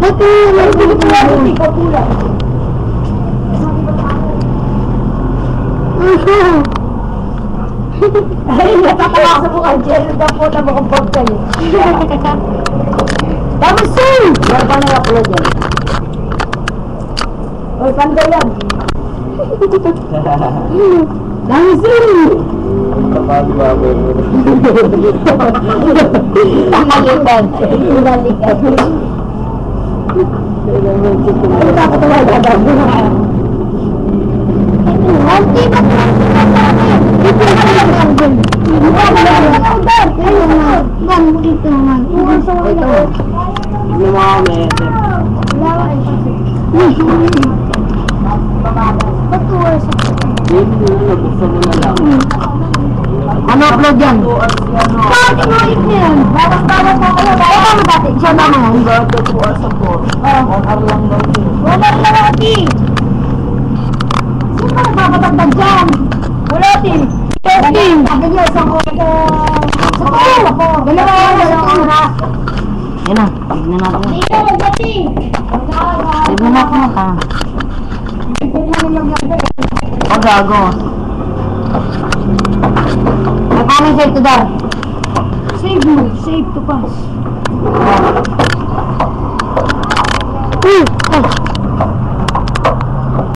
Buti may pula. Ay, natatawa sa mukha. Jerry daw po na makabog kayo. Tapos sir! Wala pa nag-upload yan. Oy, panda yan. Dami sir! Kapag-bago mo. Nakalitan. Inalikan. Ay, nakatawa na daw. Auntie, ba't mo sinasabi? Ito na lang ang gawin. Gan, dito naman. Ito. Hindi mo ako may SM. Ba't tuwas ako? Hindi mo gusto mo na lang. Ano upload yan? Bakit inulit niya yan? Bawas-bawas na kayo. Bawas mo dati. Siya na mo. Ang ganda po as a core. 1 hour lang daw ito. 1 hour lang ati. Sino ba nagpapatagtag dyan? Wala ati. Ati. Sabi niyo, isang oras. Sa ko. Dalawa oras. Yan na, tignan natin. Dito, ati. Tignan natin ka. O, gago. May paano save to dar? Save mo. Save to pass.